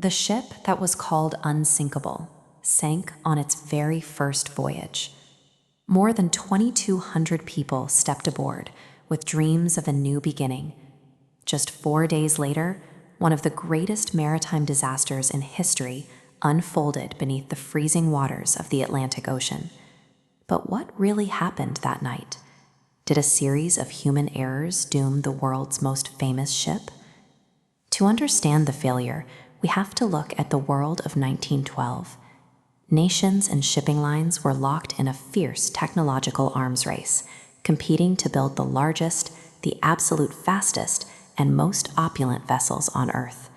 The ship that was called Unsinkable sank on its very first voyage. More than 2,200 people stepped aboard with dreams of a new beginning. Just 4 days later, one of the greatest maritime disasters in history unfolded beneath the freezing waters of the Atlantic Ocean. But what really happened that night? Did a series of human errors doom the world's most famous ship? To understand the failure, we have to look at the world of 1912. Nations and shipping lines were locked in a fierce technological arms race, competing to build the largest, the absolute fastest, and most opulent vessels on Earth.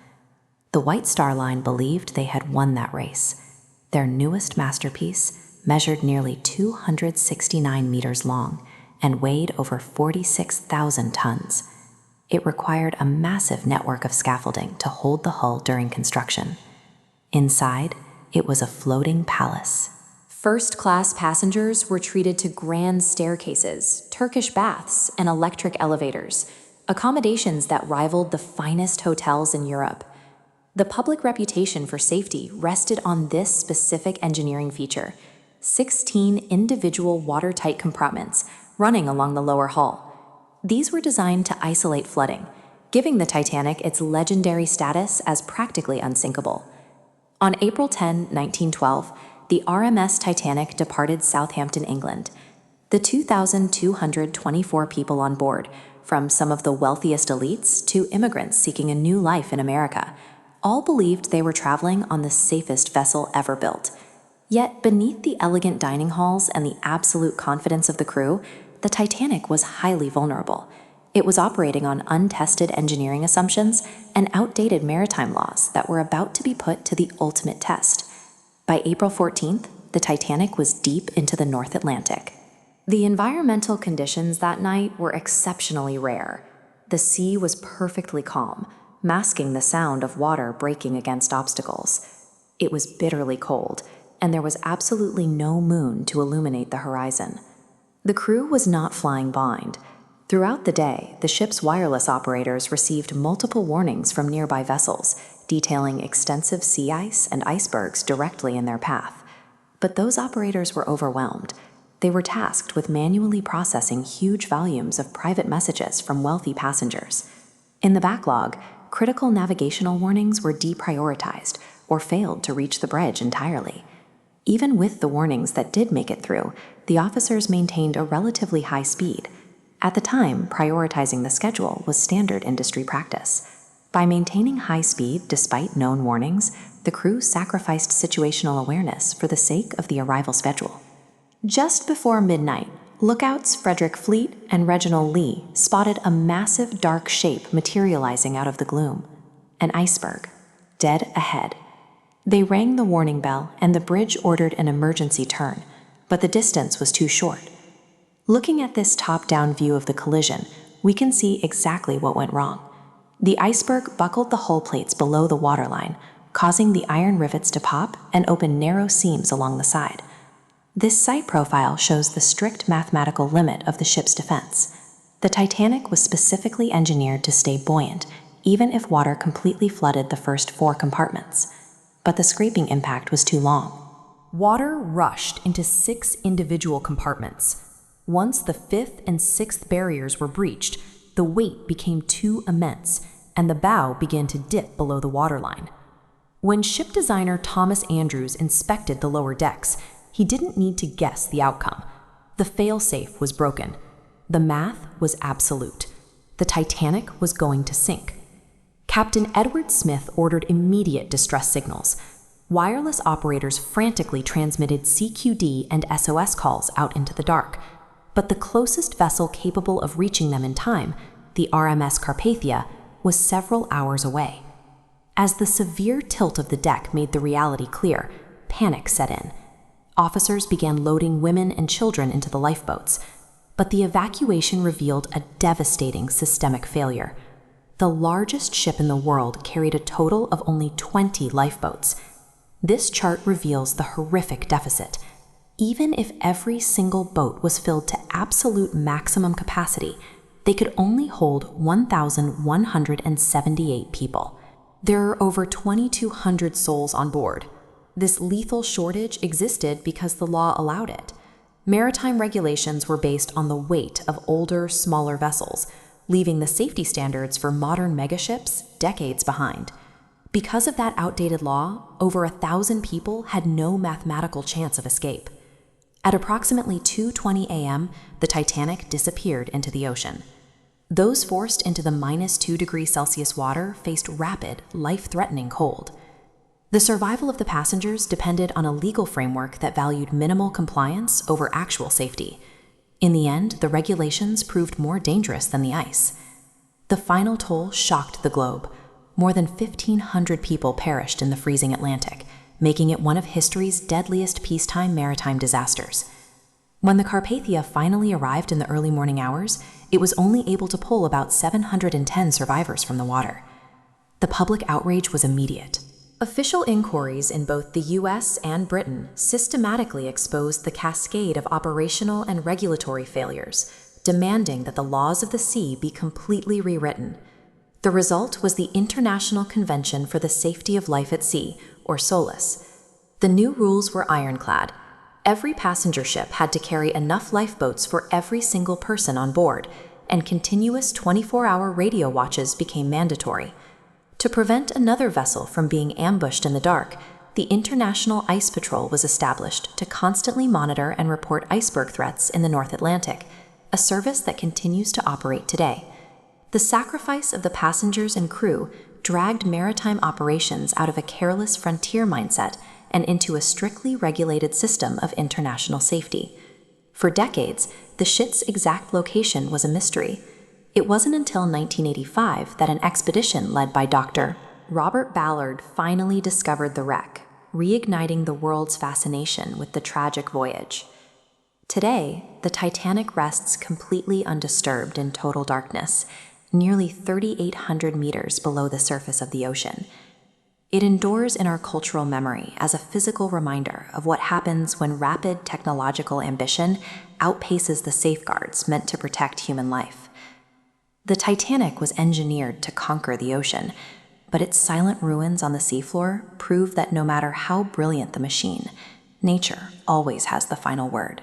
The White Star Line believed they had won that race. Their newest masterpiece measured nearly 269 meters long and weighed over 46,000 tons. It required a massive network of scaffolding to hold the hull during construction. Inside, it was a floating palace. First-class passengers were treated to grand staircases, Turkish baths, and electric elevators, accommodations that rivaled the finest hotels in Europe. The public reputation for safety rested on this specific engineering feature: 16 individual watertight compartments running along the lower hull. These were designed to isolate flooding, giving the Titanic its legendary status as practically unsinkable. On April 10, 1912, the RMS Titanic departed Southampton, England. The 2,224 people on board, from some of the wealthiest elites to immigrants seeking a new life in America, all believed they were traveling on the safest vessel ever built. Yet beneath the elegant dining halls and the absolute confidence of the crew, the Titanic was highly vulnerable. It was operating on untested engineering assumptions and outdated maritime laws that were about to be put to the ultimate test. By April 14th, the Titanic was deep into the North Atlantic. The environmental conditions that night were exceptionally rare. The sea was perfectly calm, masking the sound of water breaking against obstacles. It was bitterly cold, and there was absolutely no moon to illuminate the horizon. The crew was not flying blind. Throughout the day, the ship's wireless operators received multiple warnings from nearby vessels, detailing extensive sea ice and icebergs directly in their path. But those operators were overwhelmed. They were tasked with manually processing huge volumes of private messages from wealthy passengers. In the backlog, critical navigational warnings were deprioritized or failed to reach the bridge entirely. Even with the warnings that did make it through, the officers maintained a relatively high speed. At the time, prioritizing the schedule was standard industry practice. By maintaining high speed despite known warnings, the crew sacrificed situational awareness for the sake of the arrival schedule. Just before midnight, lookouts Frederick Fleet and Reginald Lee spotted a massive dark shape materializing out of the gloom. An iceberg, dead ahead. They rang the warning bell and the bridge ordered an emergency turn, but the distance was too short. Looking at this top-down view of the collision, we can see exactly what went wrong. The iceberg buckled the hull plates below the waterline, causing the iron rivets to pop and open narrow seams along the side. This site profile shows the strict mathematical limit of the ship's defense. The Titanic was specifically engineered to stay buoyant, even if water completely flooded the first 4 compartments. But the scraping impact was too long. Water rushed into 6 individual compartments. Once the 5th and 6th barriers were breached, the weight became too immense, and the bow began to dip below the waterline. When ship designer Thomas Andrews inspected the lower decks, he didn't need to guess the outcome. The fail-safe was broken. The math was absolute. The Titanic was going to sink. Captain Edward Smith ordered immediate distress signals. Wireless operators frantically transmitted CQD and SOS calls out into the dark, but the closest vessel capable of reaching them in time, the RMS Carpathia, was several hours away. As the severe tilt of the deck made the reality clear, panic set in. Officers began loading women and children into the lifeboats, but the evacuation revealed a devastating systemic failure. The largest ship in the world carried a total of only 20 lifeboats. This chart reveals the horrific deficit. Even if every single boat was filled to absolute maximum capacity, they could only hold 1,178 people. There are over 2,200 souls on board. This lethal shortage existed because the law allowed it. Maritime regulations were based on the weight of older, smaller vessels, leaving the safety standards for modern megaships decades behind. Because of that outdated law, over 1,000 people had no mathematical chance of escape. At approximately 2:20 a.m., the Titanic disappeared into the ocean. Those forced into the -2°C water faced rapid, life-threatening cold. The survival of the passengers depended on a legal framework that valued minimal compliance over actual safety. In the end, the regulations proved more dangerous than the ice. The final toll shocked the globe. More than 1,500 people perished in the freezing Atlantic, making it one of history's deadliest peacetime maritime disasters. When the Carpathia finally arrived in the early morning hours, it was only able to pull about 710 survivors from the water. The public outrage was immediate. Official inquiries in both the US and Britain systematically exposed the cascade of operational and regulatory failures, demanding that the laws of the sea be completely rewritten. The result was the International Convention for the Safety of Life at Sea, or SOLAS. The new rules were ironclad. Every passenger ship had to carry enough lifeboats for every single person on board, and continuous 24-hour radio watches became mandatory. To prevent another vessel from being ambushed in the dark, the International Ice Patrol was established to constantly monitor and report iceberg threats in the North Atlantic, a service that continues to operate today. The sacrifice of the passengers and crew dragged maritime operations out of a careless frontier mindset and into a strictly regulated system of international safety. For decades, the ship's exact location was a mystery. It wasn't until 1985 that an expedition led by Dr. Robert Ballard finally discovered the wreck, reigniting the world's fascination with the tragic voyage. Today, the Titanic rests completely undisturbed in total darkness, nearly 3,800 meters below the surface of the ocean. It endures in our cultural memory as a physical reminder of what happens when rapid technological ambition outpaces the safeguards meant to protect human life. The Titanic was engineered to conquer the ocean, but its silent ruins on the seafloor prove that no matter how brilliant the machine, nature always has the final word.